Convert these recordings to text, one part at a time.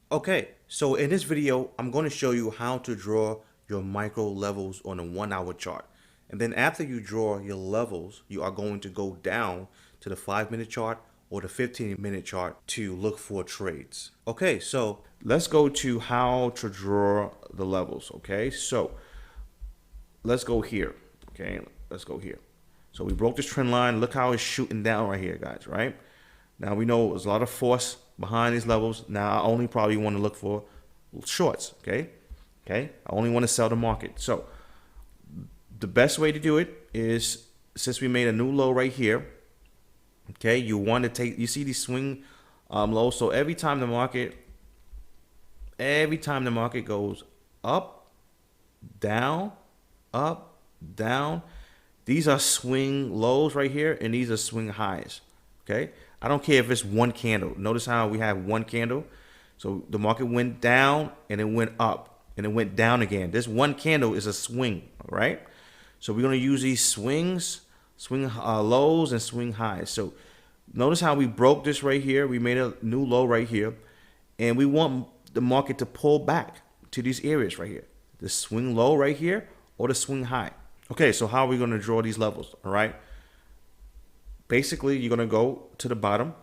Okay, so in this video, I'm going to show you how to draw your micro levels on a 1 hour chart. And then after you draw your levels, you are going to go down to the 5 minute chart or the 15-minute chart to look for trades. Okay, so let's go to how to draw the levels. Okay, so let's go here. Okay, let's go here. So we broke this trend line. Look how it's shooting down right here, guys, right? Now we know there's a lot of force behind these levels. Now I only probably want to look for shorts, okay? Okay, I only want to sell the market. So the best way to do it is, since we made a new low right here, okay, you want to take, you see these swing lows. So every time the market goes up, down, up, down, these are swing lows right here, and these are swing highs. Okay, I don't care if it's one candle. Notice how we have one candle. So the market went down and it went up and it went down again. This one candle is a swing, all right? So we're gonna use these swings, swing lows and swing highs. So notice how we broke this right here. We made a new low right here, and we want the market to pull back to these areas right here. The swing low right here or the swing high. Okay, so how are we gonna draw these levels, all right? Basically, you're going to go to the bottom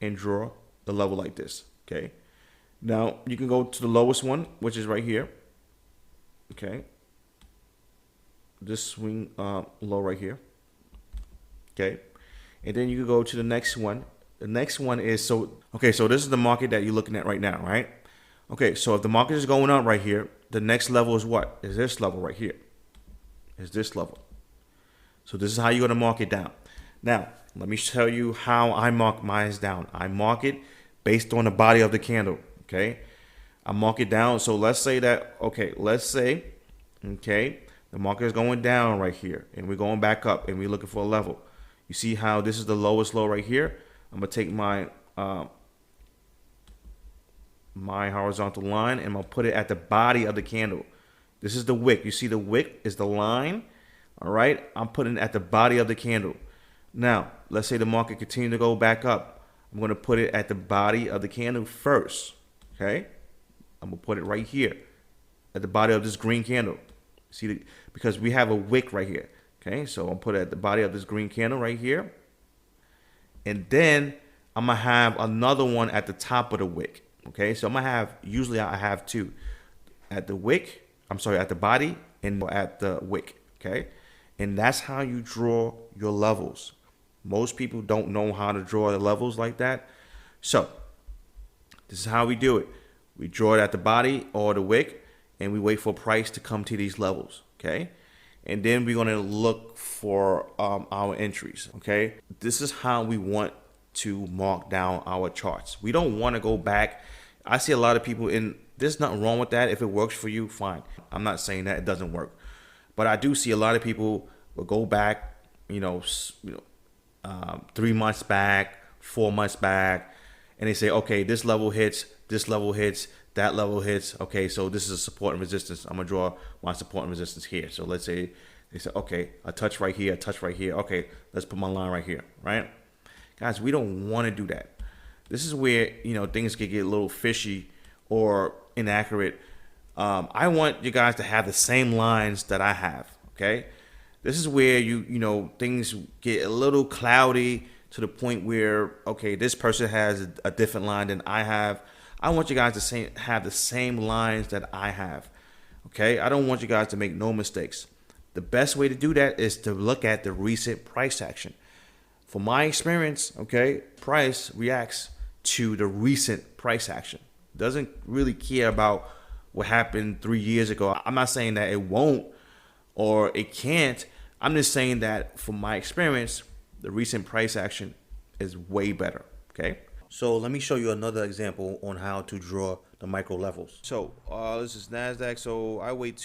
and draw the level like this, okay? Now, you can go to the lowest one, which is right here, okay? This swing low right here, okay? And then you can go to the next one. The next one is, okay, so this is the market that you're looking at right now, right? Okay, so if the market is going up right here, the next level is what? Is this level right here. Is this level. So this is how you're going to mark it down. Now, let me tell you how I mark mine down. I mark it based on the body of the candle, okay? I mark it down. So let's say that, okay, the market is going down right here, and we're going back up, and we're looking for a level. You see how this is the lowest low right here? I'm going to take my my horizontal line, and I'm going to put it at the body of the candle. This is the wick. You see the wick is the line, all right? I'm putting it at the body of the candle. Now, let's say the market continue to go back up. I'm going to put it at the body of the candle first, okay? I'm going to put it right here at the body of this green candle. See, because we have a wick right here, okay? So I'll put it at the body of this green candle right here. And then I'm going to have another one at the top of the wick, okay? So I'm going to have, usually I have two. At the wick, at the body and at the wick, okay? And that's how you draw your levels. Most people don't know how to draw the levels like that. So this is how we do it. We draw it at the body or the wick, and we wait for price to come to these levels, okay? And then we're gonna look for our entries, okay? This is how we want to mark down our charts. We don't wanna go back. I see a lot of people there's nothing wrong with that. If it works for you, fine. I'm not saying that it doesn't work. But I do see a lot of people will go back, 3 months back, 4 months back, and they say, okay, this level hits, that level hits. Okay, so this is a support and resistance. I'm gonna draw my support and resistance here. So let's say they say, okay, a touch right here, a touch right here. Okay, let's put my line right here, right? Guys, we don't want to do that. This is where things can get a little fishy or inaccurate. I want you guys to have the same lines that I have. Okay, this is where things get a little cloudy to the point where, okay, this person has a different line than I have. I want you guys to have the same lines that I have. Okay, I don't want you guys to make no mistakes. The best way to do that is to look at the recent price action. From my experience, okay, price reacts to the recent price action. Doesn't really care about what happened 3 years ago. I'm not saying that it won't or it can't. I'm just saying that from my experience, the recent price action is way better, okay? So let me show you another example on how to draw the micro levels. So this is NASDAQ. So I wait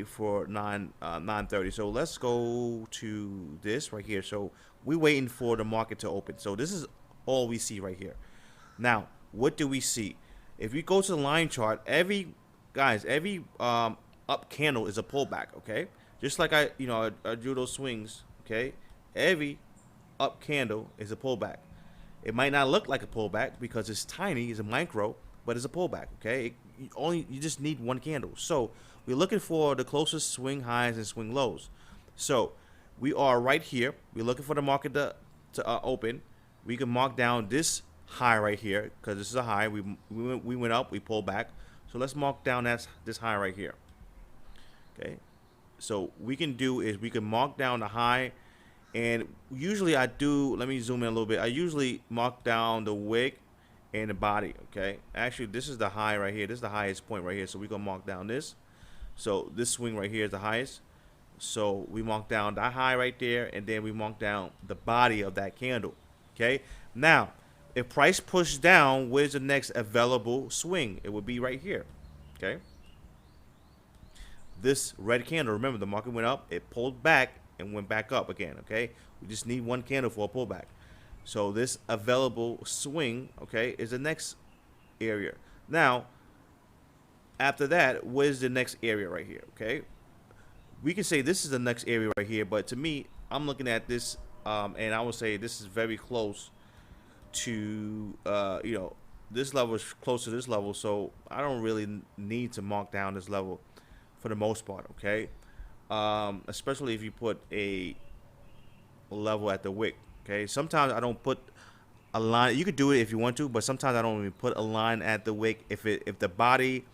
for 9:30. So let's go to this right here. So we're waiting for the market to open. So this is all we see right here. Now, what do we see? If we go to the line chart, every up candle is a pullback, okay? Just like I drew those swings, okay? Every up candle is a pullback. It might not look like a pullback because it's tiny, it's a micro, but it's a pullback. Okay, you just need one candle. So we're looking for the closest swing highs and swing lows. So we are right here. We're looking for the market to open. We can mark down this high right here because this is a high. We went up, we pulled back. So let's mark down this high right here. Okay, so we can do is we can mark down the high, and usually I do. Let me zoom in a little bit. I usually mark down the wick and the body. Okay, actually this is the high right here. This is the highest point right here. So we're gonna mark down this. So this swing right here is the highest. So we mark down that high right there, and then we mark down the body of that candle. Okay, now if price pushed down, where's the next available swing? It would be right here. Okay, this red candle, remember the market went up, it pulled back and went back up again. Okay, we just need one candle for a pullback. So this available swing, okay, is the next area. Now after that, where's the next area right here? Okay, we can say this is the next area right here, but to me, I'm looking at this, and I would say this is very close to, this level is close to this level, so I don't really need to mark down this level for the most part. Okay, especially if you put a level at the wick. Okay, sometimes I don't put a line. You could do it if you want to, but sometimes I don't even put a line at the wick if the body,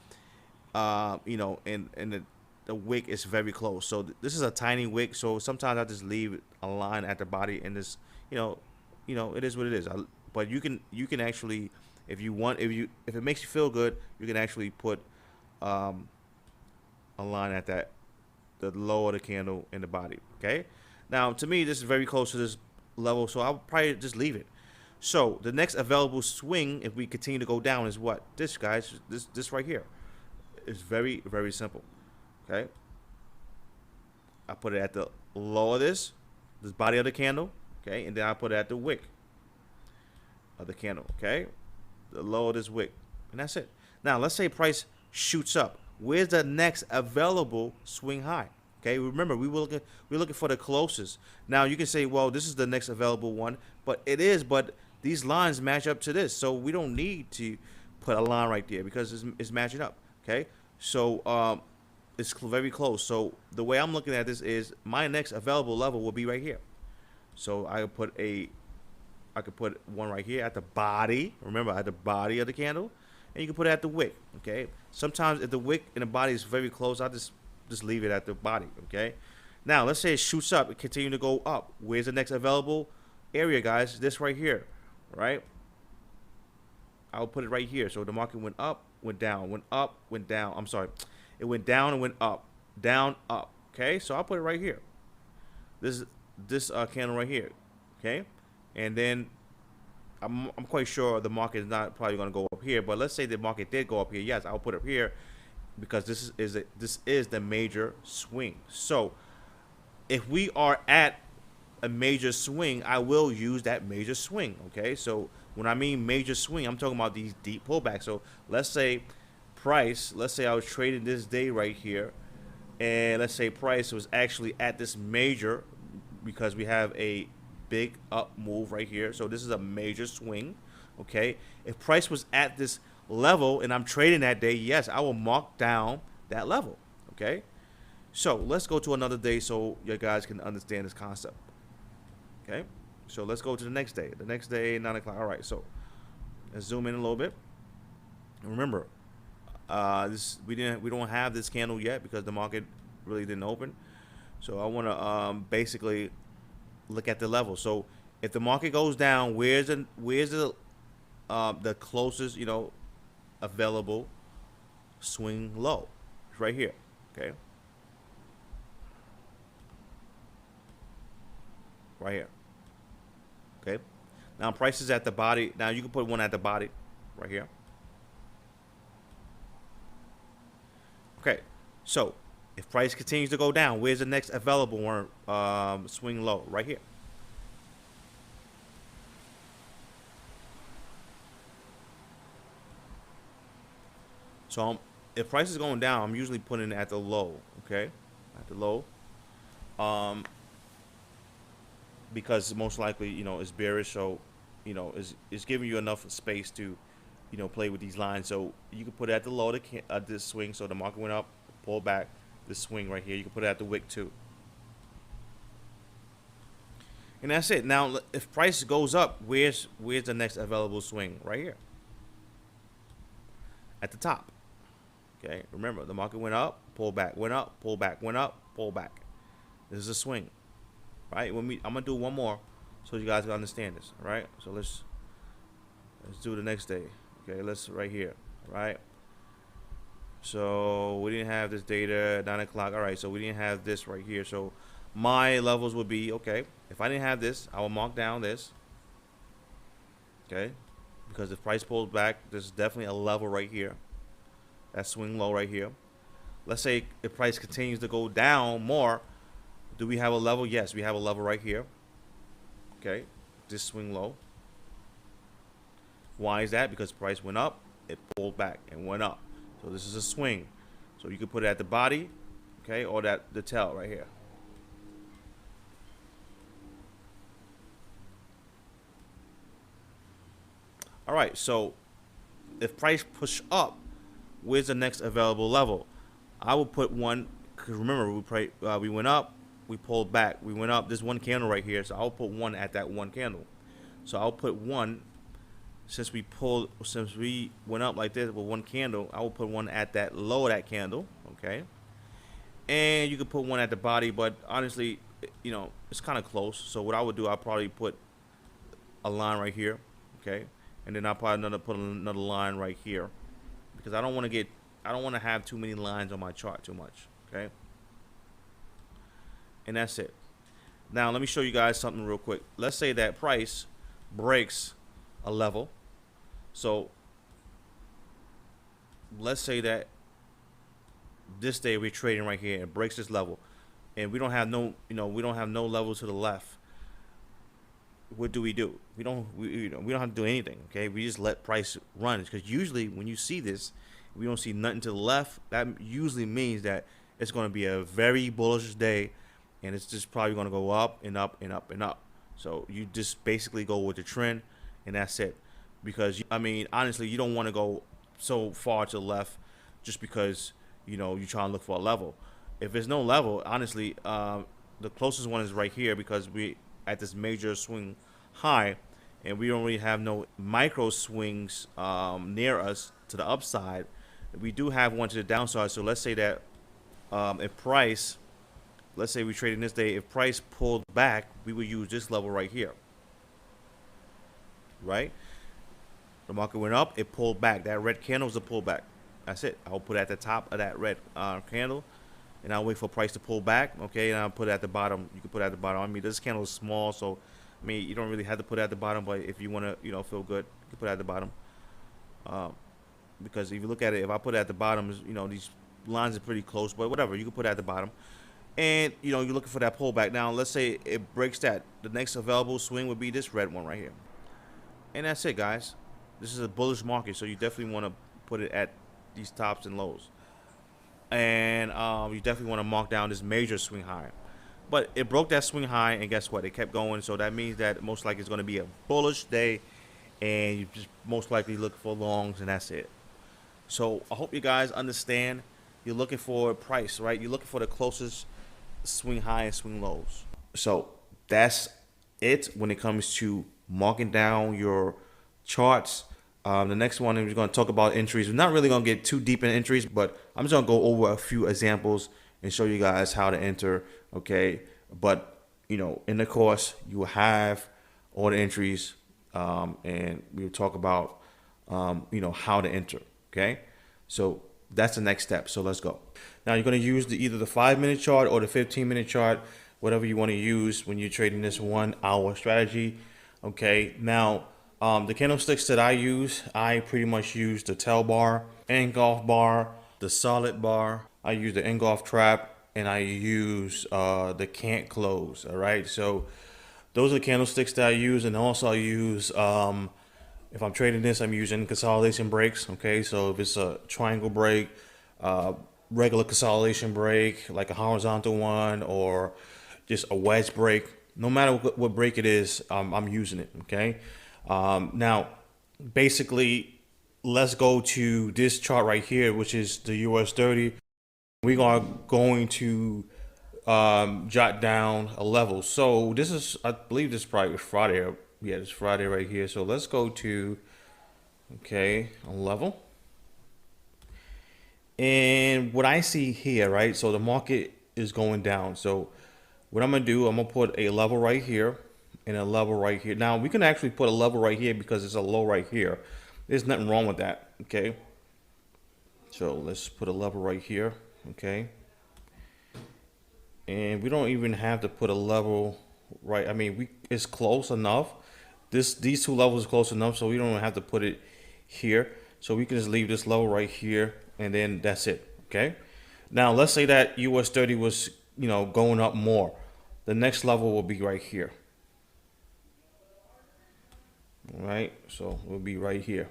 and the wick is very close. So this is a tiny wick, so sometimes I just leave a line at the body, and this, it is what it is. But you can actually, if it makes you feel good, you can actually put a line at the lower of the candle in the body. Okay, now to me this is very close to this level, so I'll probably just leave it. So the next available swing, if we continue to go down, is what? This, guys, this right here. It's very, very simple. Okay, I put it at the low of this body of the candle. Okay, and then I put it at the wick of the candle. Okay, the low of this wick, and that's it. Now let's say price shoots up. Where's the next available swing high? Okay, remember we're looking for the closest. Now you can say, well, this is the next available one, but these lines match up to this, so we don't need to put a line right there because it's matching up. Okay, so it's very close. So the way I'm looking at this is my next available level will be right here. So I could put one right here at the body. Remember, at the body of the candle, and you can put it at the wick. Okay. Sometimes if the wick and the body is very close, I just leave it at the body. Okay. Now let's say it shoots up, it continues to go up. Where's the next available area, guys? This right here, right? I'll put it right here. So the market went up, went down, went up, went down. I'm sorry, it went down and went up, down, up. Okay. So I'll put it right here. This candle right here. Okay. And then I'm quite sure the market is not probably going to go up here, but let's say the market did go up here. Yes, I'll put it up here because this is the major swing. So if we are at a major swing, I will use that major swing. Okay, so when I mean major swing, I'm talking about these deep pullbacks. So let's say I was trading this day right here, and let's say price was actually at this major, because we have a big up move right here. So this is a major swing. Okay, if price was at this level and I'm trading that day, yes, I will mark down that level. Okay, so let's go to another day so you guys can understand this concept. Okay, so let's go to the next day. The next day, 9 o'clock. All right, so let's zoom in a little bit. Remember, we don't have this candle yet because the market really didn't open. So I want to basically look at the level. So if the market goes down, where's the closest available swing low? It's right here. Okay, right here. Okay, now price is at the body. Now you can put one at the body right here. Okay, so if price continues to go down, where's the next available one swing low? Right here. So if price is going down, I'm usually putting it at the low. Okay, at the low, because most likely it's bearish. So is giving you enough space to, play with these lines. So you can put it at the low of this swing. So the market went up, pull back, this swing right here. You can put it at the wick too. And that's it. Now, if price goes up, where's the next available swing? Right here, at the top. Okay. Remember, the market went up, pull back, went up, pull back, went up, pull back. This is a swing, right? I'm gonna do one more, so you guys can understand this. All right. So let's do the next day. Okay. Let's right here. Right. So we didn't have this data at 9 o'clock. All right. So we didn't have this right here. So my levels would be, okay, if I didn't have this, I will mark down this. Okay. Because if price pulls back, there's definitely a level right here. That swing low right here. Let's say if price continues to go down more, do we have a level? Yes, we have a level right here. Okay. This swing low. Why is that? Because price went up, it pulled back and went up. So this is a swing. So you could put it at the body, okay, or the tail right here. All right, so if price push up, where's the next available level? I will put one, because remember, we went up, we pulled back, we went up. There's one candle right here, so I'll put one at that one candle. So I'll put one, since we went up like this with one candle, I will put one at that low of that candle, okay? And you could put one at the body, but honestly, it's kind of close. So what I would do, I'll probably put a line right here, okay? And then I'll probably put another line right here, because I don't want to have too many lines on my chart too much, okay? And that's it. Now let me show you guys something real quick. Let's say that price breaks a level. So let's say that this day we're trading right here and breaks this level, and we don't have no level to the left. What do? We don't have to do anything. Okay, we just let price run, because usually when you see this, we don't see nothing to the left. That usually means that it's going to be a very bullish day, and it's just probably going to go up and up and up and up. So you just basically go with the trend, and that's it. Because honestly, you don't want to go so far to the left just because you're trying to look for a level. If there's no level, honestly, the closest one is right here, because we at this major swing high, and we don't really have no micro swings near us to the upside. We do have one to the downside. So let's say that if price, let's say we traded this day, if price pulled back, we would use this level right here, right? The market went up, it pulled back. That red candle is a pullback. That's it. I'll put it at the top of that red candle, and I'll wait for price to pull back, okay, and I'll put it at the bottom. You can put it at the bottom. This candle is small, so you don't really have to put it at the bottom, but if you want to feel good, you can put it at the bottom. Because if you look at it, if I put it at the bottom, these lines are pretty close, but whatever, you can put it at the bottom. And you're looking for that pullback. Now let's say it breaks that. The next available swing would be this red one right here. And that's it, guys. This is a bullish market, so you definitely want to put it at these tops and lows. And you definitely want to mark down this major swing high. But it broke that swing high, and guess what? It kept going, so that means that most likely it's going to be a bullish day, and you just most likely look for longs, and that's it. So I hope you guys understand. You're looking for a price, right? You're looking for the closest swing high and swing lows. So that's it when it comes to marking down your charts. The next one, we're going to talk about entries. We're not really going to get too deep in entries, but I'm just going to go over a few examples and show you guys how to enter, okay? But, in the course, you will have all the entries, and we'll talk about, how to enter, okay? So that's the next step. So let's go. Now you're going to use either the 5-minute chart or the 15-minute chart, whatever you want to use when you're trading this 1 hour strategy, okay? Now, the candlesticks that I use, I pretty much use the tail bar, engulf bar, the solid bar. I use the engulf trap, and I use the can't close. All right, so those are the candlesticks that I use, and also I use if I'm trading this, I'm using consolidation breaks. Okay, so if it's a triangle break, regular consolidation break, like a horizontal one, or just a wedge break, no matter what break it is, I'm using it. Okay. Now, basically, let's go to this chart right here, which is the US 30. We are going to jot down a level. So this is, I believe this is probably Friday. Yeah, it's Friday right here. So let's go to, okay, a level. And what I see here, right? So the market is going down. So what I'm gonna do, I'm gonna put a level right here and a level right here. Now we can actually put a level right here because it's a low right here. There's nothing wrong with that, okay? So let's put a level right here, okay? And we don't even have to put a level right. I mean, it's close enough. These two levels are close enough, so we don't have to put it here. So we can just leave this level right here, and then that's it, okay? Now let's say that US 30 was, going up more. The next level will be right here. All right, so we'll be right here.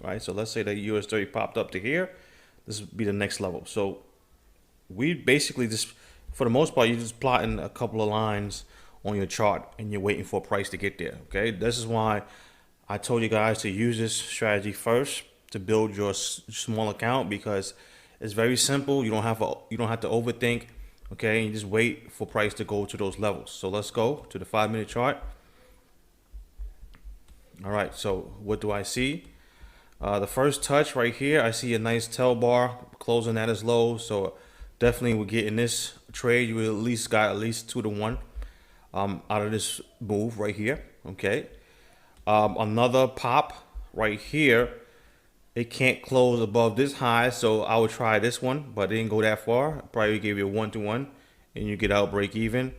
All right, so let's say that US 30 popped up to here. This would be the next level. So we basically just, for the most part, you're just plotting a couple of lines on your chart and you're waiting for a price to get there. Okay, this is why I told you guys to use this strategy first to build your small account, because it's very simple. You don't have to overthink. Okay, you just wait for price to go to those levels. So let's go to the 5-minute chart. All right, so what do I see? The first touch right here, I see a nice tail bar closing at its low. So definitely we're getting this trade. You at least got at least 2 to 1 out of this move right here. Okay. Another pop right here. It can't close above this high, so I would try this one, but it didn't go that far. Probably give you a 1 to 1 and you get out break even.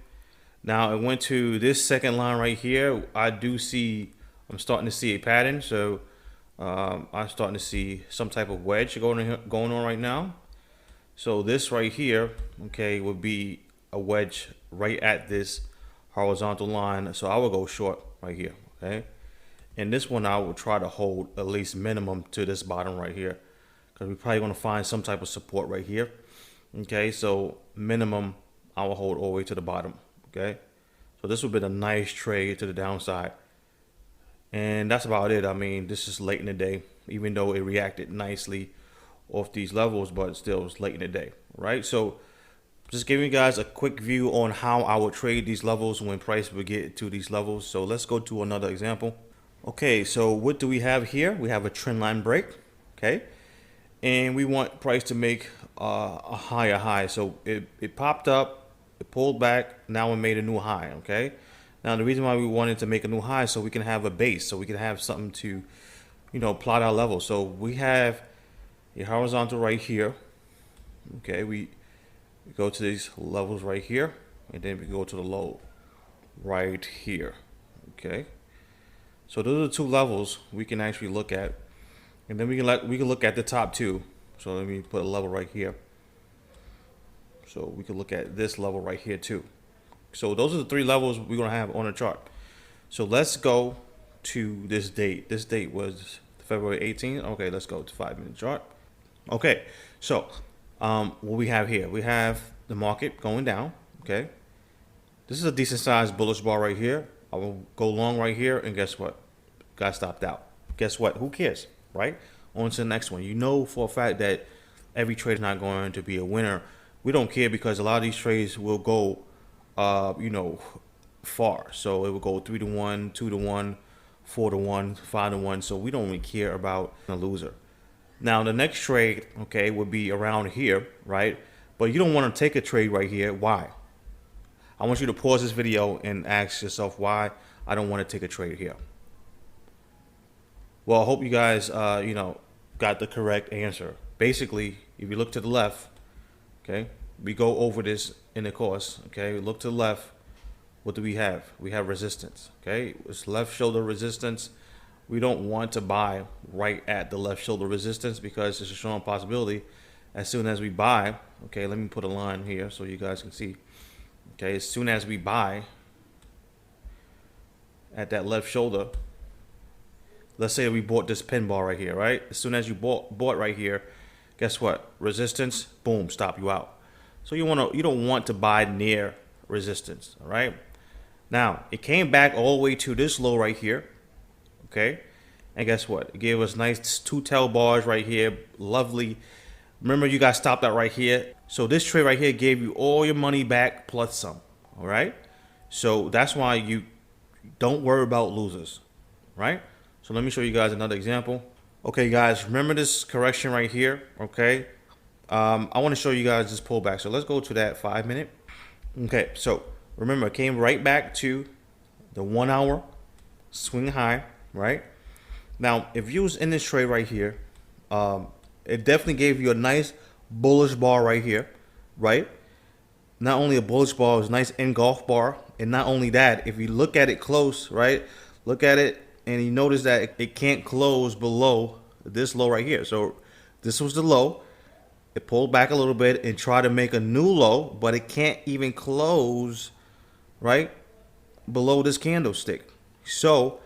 Now it went to this second line right here. I'm starting to see a pattern. So I'm starting to see some type of wedge going on right now. So this right here, okay, would be a wedge right at this horizontal line. So I will go short right here, okay? And this one I will try to hold at least minimum to this bottom right here, because we're probably going to find some type of support right here. Okay, so minimum I will hold all the way to the bottom, okay? So this would be a nice trade to the downside. And that's about it. I mean, this is late in the day, even though it reacted nicely off these levels, but still it's late in the day, right? So just giving you guys a quick view on how I would trade these levels when price would get to these levels. So let's go to another example. Okay, so what do we have here? We have a trend line break, okay? And we want price to make a higher high. So it popped up, it pulled back, now it made a new high, okay? Now the reason why we wanted to make a new high, so we can have a base, so we can have something to, plot our level. So we have a horizontal right here, okay? We go to these levels right here, and then we go to the low right here, okay? So those are the 2 levels we can actually look at, and then we can look at the top 2. So let me put a level right here. So we can look at this level right here too. So those are the 3 levels we're gonna have on the chart. So let's go to this date. This date was February 18th. Okay, let's go to 5-minute chart. Okay, so what we have here, we have the market going down. Okay, this is a decent sized bullish bar right here. I will go long right here, and guess what? Got stopped out. Guess what? Who cares, right? On to the next one. You know for a fact that every trade is not going to be a winner. We don't care, because a lot of these trades will go, far. So it will go 3 to 1, 2 to 1, 4 to 1, 5 to 1. So we don't really care about a loser. Now the next trade, okay, would be around here, right? But you don't want to take a trade right here. Why? I want you to pause this video and ask yourself why I don't want to take a trade here. Well, I hope you guys, got the correct answer. Basically, if you look to the left, okay, we go over this in the course, okay, we look to the left. What do we have? We have resistance, okay? It's left shoulder resistance. We don't want to buy right at the left shoulder resistance, because there's a strong possibility as soon as we buy, okay, let me put a line here so you guys can see. Okay, as soon as we buy at that left shoulder, let's say we bought this pin bar right here, right? As soon as you bought right here, guess what? Resistance, boom, stop you out. So you don't want to buy near resistance, all right? Now, it came back all the way to this low right here, Okay, and guess what? It gave us nice two tail bars right here. Lovely. Remember, you got stopped out right here. So this trade right here gave you all your money back plus some. All right. So that's why you don't worry about losers, right? So let me show you guys another example. Okay, guys, remember this correction right here. Okay. I want to show you guys this pullback. So let's go to that 5 minute. Okay. So remember, it came right back to the 1 hour swing high, right? Now, if you was in this trade right here, it definitely gave you a nice bullish bar right here, right? Not only a bullish bar, it was a nice engulf bar. And not only that, if you look at it close, right? Look at it and you notice that it can't close below this low right here. So this was the low. It pulled back a little bit and tried to make a new low, but it can't even close, right, below this candlestick. So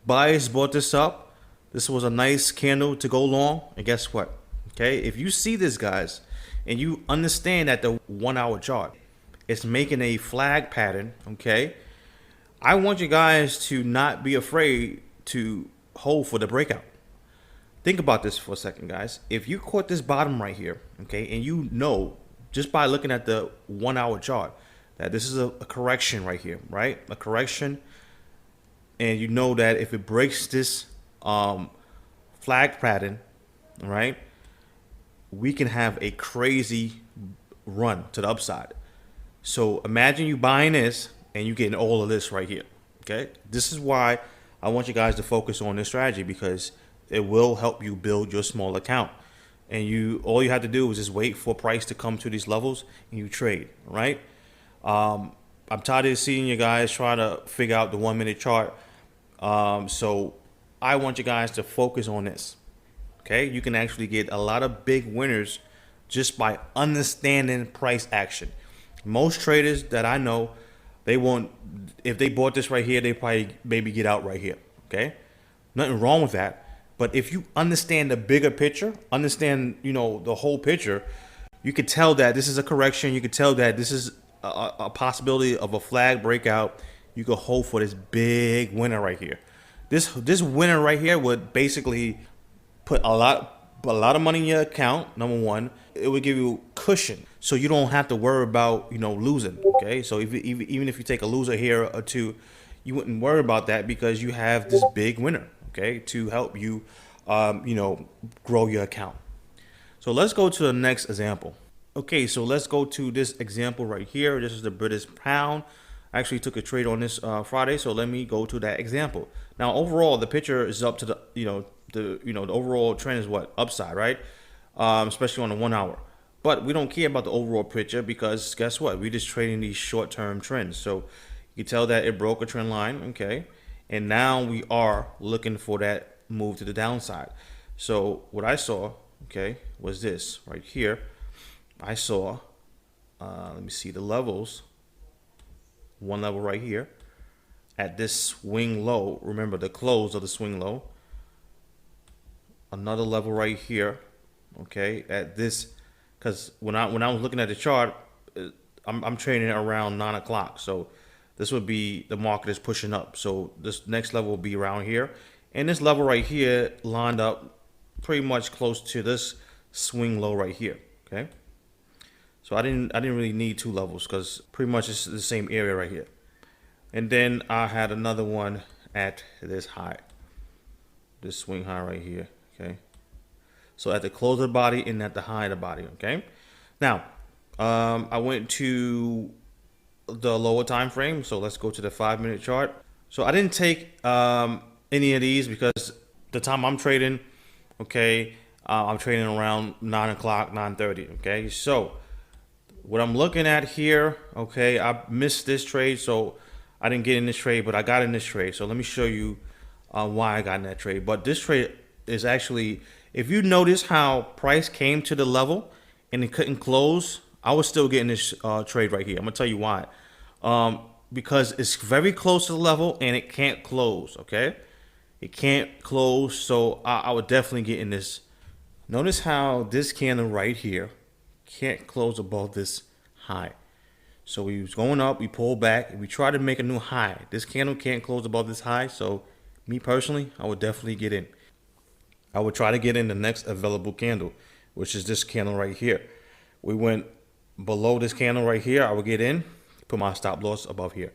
buyers bought this up. This was a nice candle to go long. And guess what? Okay, if you see this, guys, and you understand that the 1 hour chart, it's making a flag pattern, okay? I want you guys to not be afraid to hold for the breakout. Think about this for a second, guys. If you caught this bottom right here, okay, and you know just by looking at the 1 hour chart that this is a correction right here, right? A correction, and you know that if it breaks this flag pattern, right, we can have a crazy run to the upside. So imagine you buying this and you getting all of this right here. Okay, this is why I want you guys to focus on this strategy, because it will help you build your small account. And all you have to do is just wait for price to come to these levels and you trade, right? I'm tired of seeing you guys trying to figure out the 1 minute chart. So I want you guys to focus on this. Okay, you can actually get a lot of big winners just by understanding price action. Most traders that I know, they won't, if they bought this right here, they probably maybe get out right here. Okay, nothing wrong with that. But if you understand the bigger picture, understand, the whole picture, you could tell that this is a correction. You could tell that this is a possibility of a flag breakout. You could hold for this big winner right here. This winner right here would basically put a lot of money in your account. Number one, it would give you cushion, so you don't have to worry about losing. Okay, so even if you take a loser here or two, you wouldn't worry about that because you have this big winner. Okay, to help you, grow your account. So let's go to the next example. Okay, so let's go to this example right here. This is the British pound. I actually took a trade on this Friday, so let me go to that example. Now, overall, the picture is up to the overall trend is what? Upside, right? Especially on the 1 hour. But we don't care about the overall picture because guess what? We're just trading these short-term trends. So you can tell that it broke a trend line, okay? And now we are looking for that move to the downside. So what I saw, okay, was this right here. I saw, let me see the levels. One level right here at this swing low. Remember the close of the swing low. Another level right here, okay, at this, because when I was looking at the chart, I'm trading around 9 o'clock. So this would be the market is pushing up. So this next level will be around here. And this level right here lined up pretty much close to this swing low right here. Okay. So I didn't really need two levels because pretty much it's the same area right here. And then I had another one at this high. This swing high right here. Okay. So at the close of the body and at the high of the body. Okay. Now, I went to the lower time frame, so let's go to the 5 minute chart. So I didn't take any of these because the time I'm trading, okay, I'm trading around 9 o'clock, 9:30. Okay, so what I'm looking at here, okay, I missed this trade, so I didn't get in this trade, but I got in this trade. So let me show you why I got in that trade. But this trade is actually, if you notice how price came to the level and it couldn't close, I was still getting this trade right here. I'm gonna tell you why. Because it's very close to the level and it can't close. Okay, it can't close, so I would definitely get in this. Notice how this candle right here can't close above this high. So we was going up, we pulled back, and we tried to make a new high. This candle can't close above this high, so Me personally, I would definitely get in. I would try to get in the next available candle, which is this candle right here. We went below this candle right here. I would get in, put my stop loss above here.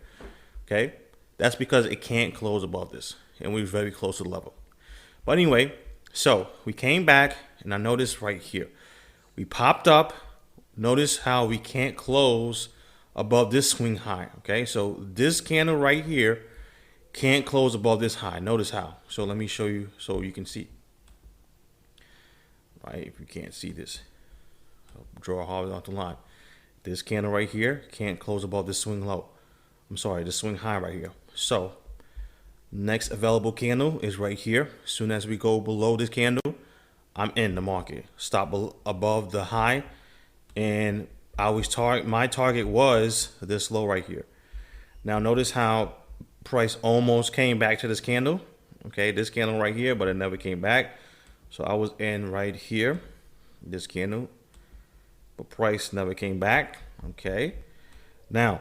Okay, that's because it can't close above this, and we were very close to the level. But anyway, so we came back, and I noticed right here, we popped up. Notice how we can't close above this swing high. Okay, so this candle right here can't close above this high. Notice how. So let me show you so you can see. Right, if you can't see this, I'll draw a horizontal line. This candle right here can't close above this swing low. I'm sorry, the swing high right here. So next available candle is right here. As soon as we go below this candle, I'm in the market. Stop above the high, and I always my target was this low right here. Now notice how price almost came back to this candle. Okay, this candle right here, but it never came back. So I was in right here, this candle, but price never came back. Okay, now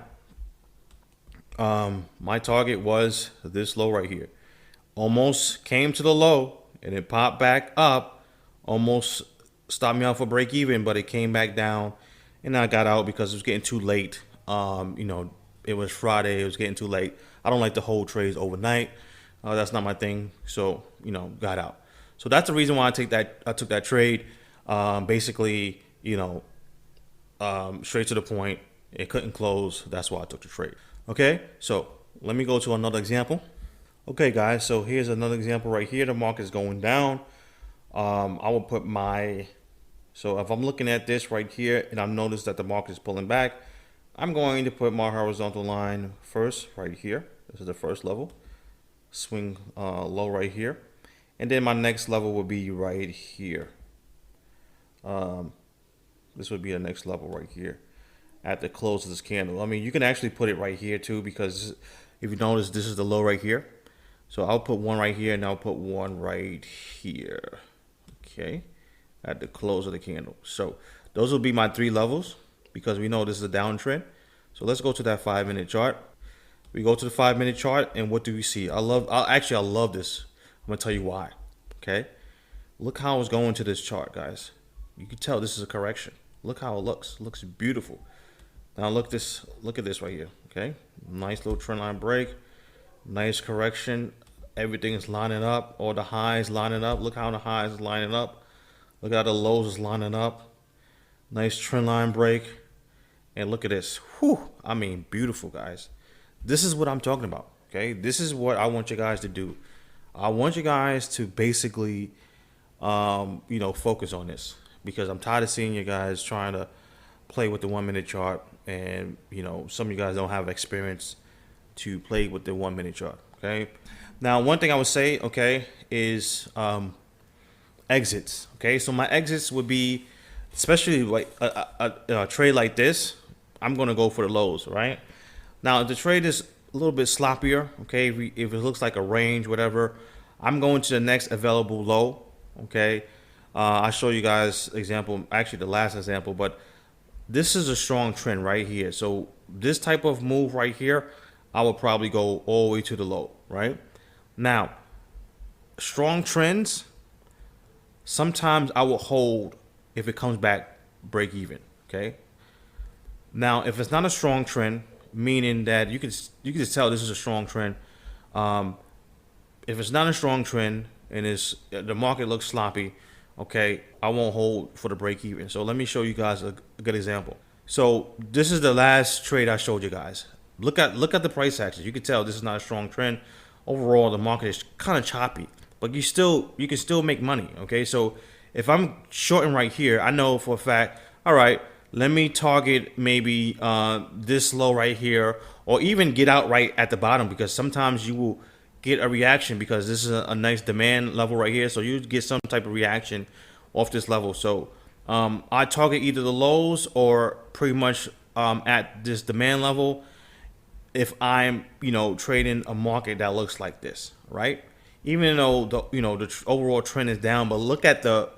my target was this low right here. Almost came to the low, and it popped back up. Almost stopped me out for break even, but it came back down, and I got out because it was getting too late. You know, it was Friday. It was getting too late. I don't like to hold trades overnight. That's not my thing. So, you know, got out. So that's the reason why I took that trade. Basically, you know, straight to the point. It couldn't close. That's why I took the trade. Okay, so let me go to another example. Okay, guys, so here's another example right here. The market is going down. I will put so if I'm looking at this right here and I've noticed that the market is pulling back, I'm going to put my horizontal line first right here. This is the first level. Swing low right here. And then my next level would be right here. This would be the next level right here at the close of this candle. I mean, you can actually put it right here too, because if you notice, this is the low right here. So I'll put one right here, and I'll put one right here. Okay, at the close of the candle. So those will be my three levels, because we know this is a downtrend. So let's go to that 5-minute chart. We go to the 5-minute chart, and what do we see? I love this. I'm gonna tell you why. Okay, look how it's going to this chart, guys. You can tell this is a correction. Look how it looks. It looks beautiful. Now look at this right here. Okay, nice little trend line break. Nice correction. Everything is lining up. All the highs lining up. Look how the highs is lining up. Look how the lows is lining up. Nice trend line break. And look at this. Whew. I mean, beautiful, guys. This is what I'm talking about. Okay, this is what I want you guys to do. I want you guys to basically, you know, focus on this, because I'm tired of seeing you guys trying to play with the 1-minute chart, and you know, some of you guys don't have experience to play with the 1-minute chart. Okay, now one thing I would say, okay, is exits. Okay, so my exits would be, especially like a trade like this, I'm gonna go for the lows, right? Now if the trade is a little bit sloppier, okay, if it looks like a range, whatever, I'm going to the next available low. Okay, I'll show you guys example, actually the last example, but this is a strong trend right here. So this type of move right here, I will probably go all the way to the low. Right now, strong trends, sometimes I will hold if it comes back break even. Okay, now if it's not a strong trend, meaning that you can just tell this is a strong trend. If it's not a strong trend and the market looks sloppy, okay, I won't hold for the break even. So let me show you guys a good example. So this is the last trade I showed you guys. Look at the price action. You can tell this is not a strong trend. Overall, the market is kind of choppy, but you can still make money. Okay, so if I'm shorting right here, I know for a fact, all right, let me target maybe this low right here, or even get out right at the bottom, because sometimes you will get a reaction, because this is a nice demand level right here. So you get some type of reaction off this level. So I target either the lows or pretty much at this demand level if I'm, you know, trading a market that looks like this, right? Even though the overall trend is down, but look at the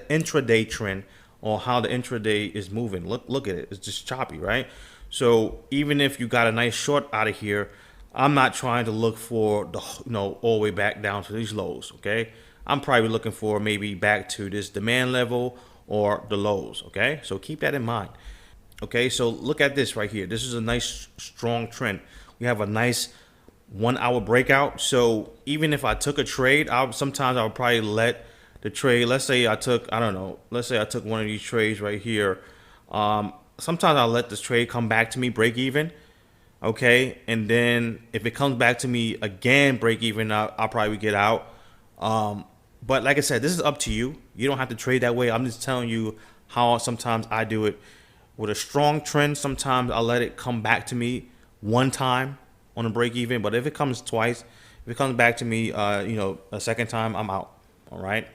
intraday trend, or how the intraday is moving. Look at it. It's just choppy, right? So even if you got a nice short out of here, I'm not trying to look for the, all the way back down to these lows. Okay, I'm probably looking for maybe back to this demand level or the lows. Okay, so keep that in mind. Okay, so look at this right here. This is a nice strong trend. We have a nice 1 hour breakout. So even if I took a trade, sometimes I would probably let the trade. Let's say I took, I don't know, let's say I took one of these trades right here. Sometimes I'll let this trade come back to me, break even. Okay, and then if it comes back to me again, break even, I'll probably get out. But like I said, this is up to you. You don't have to trade that way. I'm just telling you how sometimes I do it. With a strong trend, sometimes I'll let it come back to me one time on a break even. But if it comes twice, if it comes back to me, a second time, I'm out. All right.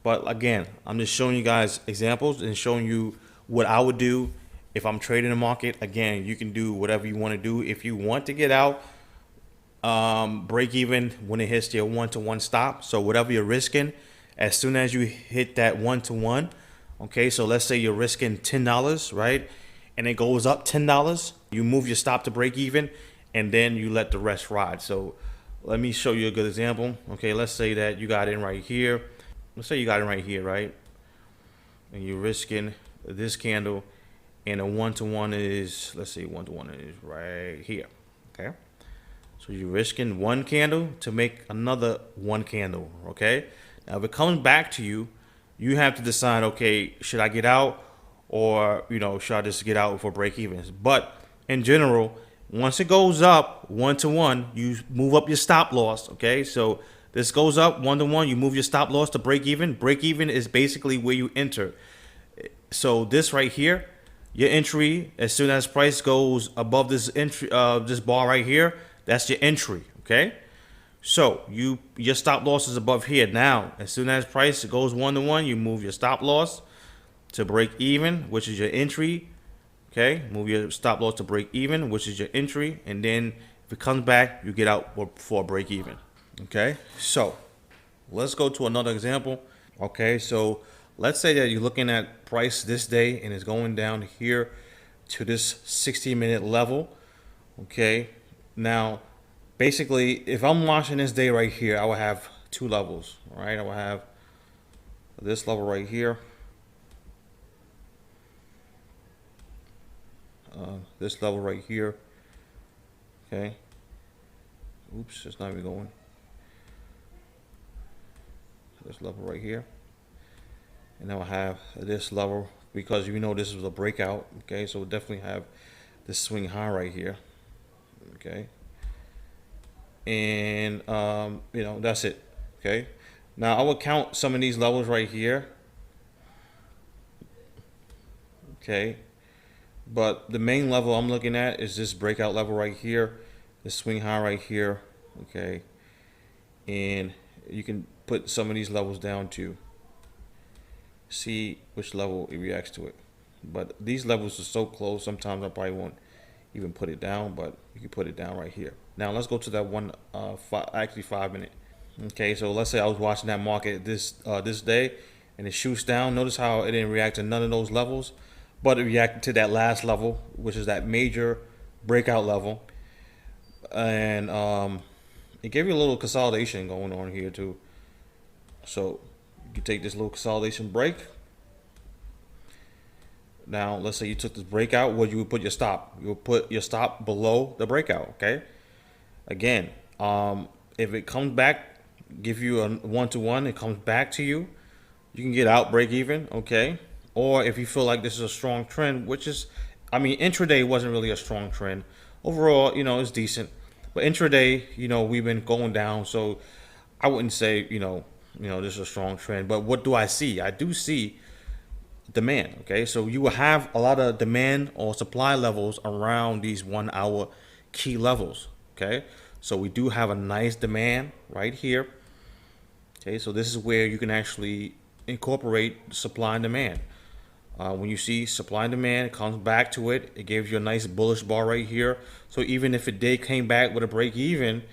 But again, I'm just showing you guys examples and showing you what I would do if I'm trading the market. Again, you can do whatever you want to do. If you want to get out, break even when it hits your 1-to-1 stop. So whatever you're risking, as soon as you hit that 1-to-1, okay, so let's say you're risking $10, right? And it goes up $10, you move your stop to break even, and then you let the rest ride. So let me show you a good example. Okay, let's say that you got in right here. Let's say you got in right here, right? And you're risking this candle, and a 1-to-1 is, let's say 1-to-1 is right here. Okay. So you're risking one candle to make another one candle, okay? Now, if it comes back to you, you have to decide, okay, should I get out or, should I just get out for break evens? But in general, once it goes up 1-to-1, you move up your stop loss, okay? So this goes up 1-to-1, you move your stop loss to break even. Break even is basically where you enter. So this right here, your entry, as soon as price goes above this entry, this bar right here, that's your entry, okay? So your stop loss is above here. Now, as soon as price goes 1-to-1, you move your stop loss to break even, which is your entry, okay? Move your stop loss to break even, which is your entry, and then if it comes back, you get out for a break even, okay? So let's go to another example, okay? So let's say that you're looking at price this day and it's going down here to this 60-minute level, okay? Now, basically, if I'm watching this day right here, I will have two levels, all right? I will have this level right here, this level right here, okay? Oops, it's not even going. This level right here, and then I'll have this level because this is a breakout, okay? So we'll definitely have this swing high right here, okay? And that's it, okay? Now I will count some of these levels right here, okay? But the main level I'm looking at is this breakout level right here, this swing high right here, okay? And you can put some of these levels down to see which level it reacts to it. But these levels are so close, sometimes I probably won't even put it down, but you can put it down right here. Now let's go to that one, 5 minute. Okay, so let's say I was watching that market this day, and it shoots down. Notice how it didn't react to none of those levels, but it reacted to that last level, which is that major breakout level, and it gave you a little consolidation going on here too. So you can take this little consolidation break. Now, let's say you took this breakout, where you would put your stop. You would put your stop below the breakout, okay? Again, if it comes back, give you a 1-to-1, it comes back to you, you can get out, break even, okay? Or if you feel like this is a strong trend, which is, intraday wasn't really a strong trend. Overall, it's decent. But intraday, we've been going down, so I wouldn't say, this is a strong trend. But what do I see? I do see demand, okay? So you will have a lot of demand or supply levels around these 1 hour key levels, okay? So we do have a nice demand right here, okay? So this is where you can actually incorporate supply and demand. When you see supply and demand, it comes back to it. It gives you a nice bullish bar right here. So even if it did came back with a break even,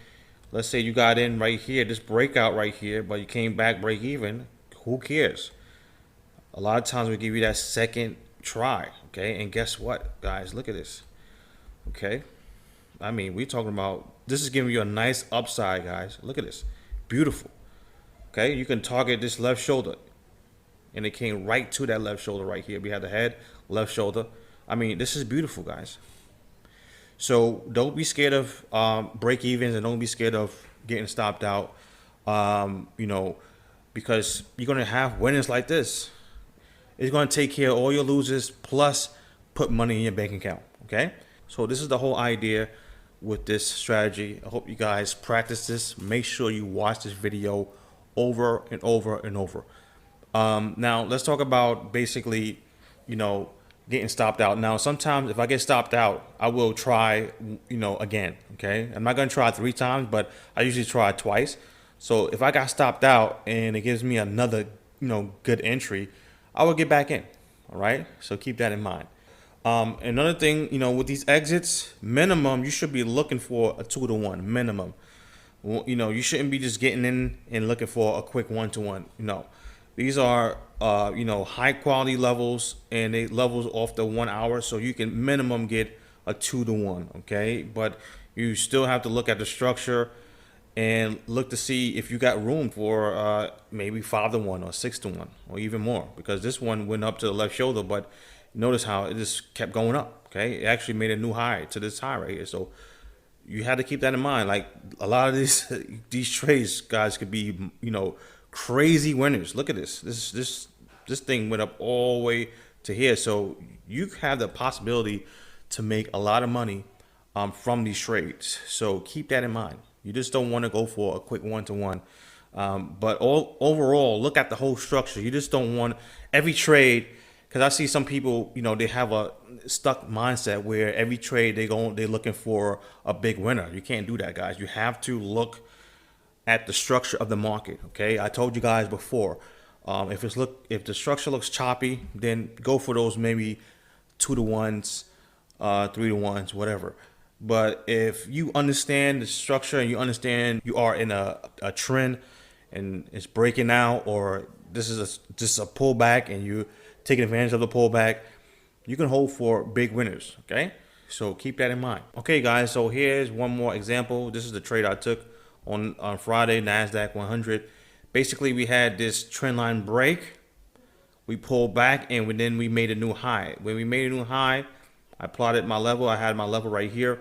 let's say you got in right here, this breakout right here, but you came back break even, who cares? A lot of times we give you that second try, okay? And guess what, guys? Look at this, okay? I mean, we're talking about, this is giving you a nice upside, guys. Look at this. Beautiful. Okay, you can target this left shoulder, and it came right to that left shoulder right here. We have the head, left shoulder. I mean, this is beautiful, guys. So don't be scared of break evens, and don't be scared of getting stopped out. You know, because you're gonna have winners like this. It's gonna take care of all your losers, plus put money in your bank account. Okay, so this is the whole idea with this strategy. I hope you guys practice this. Make sure you watch this video over and over and over. Now let's talk about basically, you know, getting stopped out. Now, sometimes if I get stopped out, I will try, you know, again. Okay, I'm not gonna try 3 times, but I usually try twice. So if I got stopped out and it gives me another, you know, good entry, I will get back in. All right, so keep that in mind. Another thing, you know, with these exits, minimum, you should be looking for a 2-to-1 minimum. You know, you shouldn't be just getting in and looking for a quick 1-to-1. No, these are, you know, high quality levels, and they levels off the 1 hour. So you can minimum get a 2-to-1. Okay. But you still have to look at the structure and look to see if you got room for maybe 5-to-1 or 6-to-1 or even more, because this one went up to the left shoulder, but notice how it just kept going up. Okay, it actually made a new high to this high right here. So you had to keep that in mind. Like, a lot of these trades, guys, could be, you know, crazy winners. Look at this. This thing went up all the way to here. So you have the possibility to make a lot of money from these trades. So keep that in mind. You just don't want to go for a quick 1-to-1. But overall, look at the whole structure. You just don't want every trade, because I see some people, you know, they have a stuck mindset where every trade they're looking for a big winner. You can't do that, guys. You have to look at the structure of the market. Okay, I told you guys before. If the structure looks choppy, then go for those maybe 2-to-1s, 3-to-1s, whatever. But if you understand the structure and you understand you are in a trend and it's breaking out, or this is just a pullback and you taking advantage of the pullback, you can hold for big winners. Okay, so keep that in mind. Okay, guys, so here's one more example. This is the trade I took on Friday, NASDAQ 100. Basically, we had this trend line break, we pulled back, and then we made a new high. When we made a new high, I plotted my level. I had my level right here.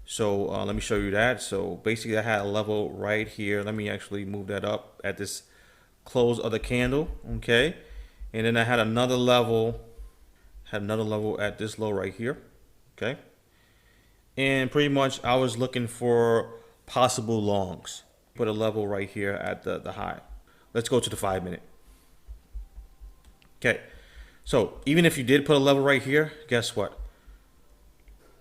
So let me show you that. So basically, I had a level right here. Let me actually move that up at this close of the candle. Okay, and then I had another level at this low right here. Okay, and pretty much I was looking for possible longs. Put a level right here at the high. Let's go to the 5-minute. Okay, so even if you did put a level right here, guess what?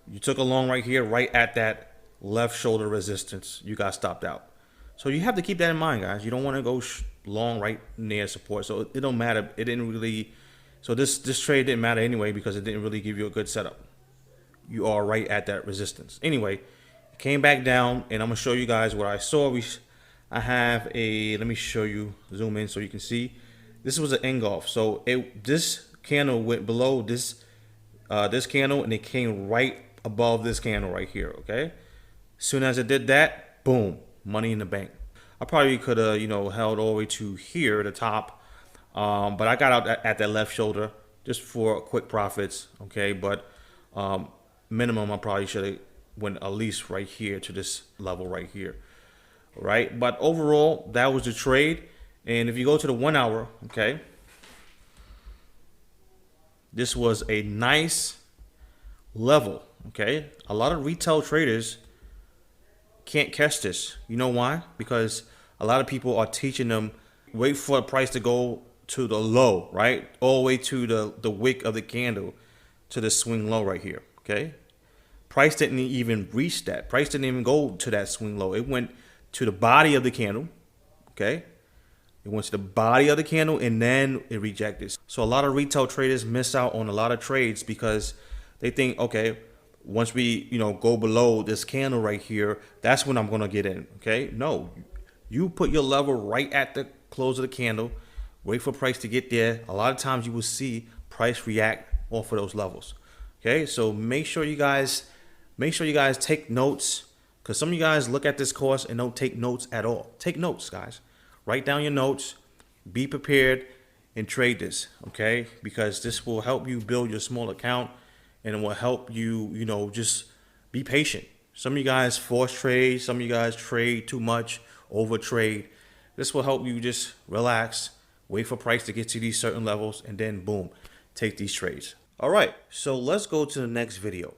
You took a long right here, right at that left shoulder resistance. You got stopped out. So you have to keep that in mind, guys. You don't want to go long right near support. So it don't matter. It didn't really. So this trade didn't matter anyway, because it didn't really give you a good setup. You are right at that resistance. Anyway, it came back down, and I'm gonna show you guys what I saw. I have a. Let me show you. Zoom in so you can see. This was an engulf. So this candle went below this candle, and it came right above this candle right here. Okay, as soon as it did that, boom, money in the bank. I probably could have, you know, held all the way to here, the top, but I got out at that left shoulder just for quick profits. Okay, but minimum, I probably should have went at least right here to this level right here. All right, but overall, that was the trade. And if you go to the 1 hour, okay, this was a nice level. Okay, a lot of retail traders can't catch this. You know why? Because a lot of people are teaching them wait for the price to go to the low, right? All the way to the wick of the candle to the swing low right here. Okay, price didn't even reach that. Price didn't even go to that swing low. It went to the body of the candle. Okay, it went to the body of the candle, and then it rejected. So a lot of retail traders miss out on a lot of trades because they think, okay, once we, you know, go below this candle right here, that's when I'm going to get in. Okay, no, you put your level right at the close of the candle, wait for price to get there. A lot of times you will see price react off of those levels. Okay, so make sure you guys Make sure you guys take notes, because some of you guys look at this course and don't take notes at all. Take notes, guys. Write down your notes, be prepared, and trade this, okay? Because this will help you build your small account, and it will help you, just be patient. Some of you guys force trade, some of you guys trade too much, over trade. This will help you just relax, wait for price to get to these certain levels, and then boom, take these trades. All right, so let's go to the next video.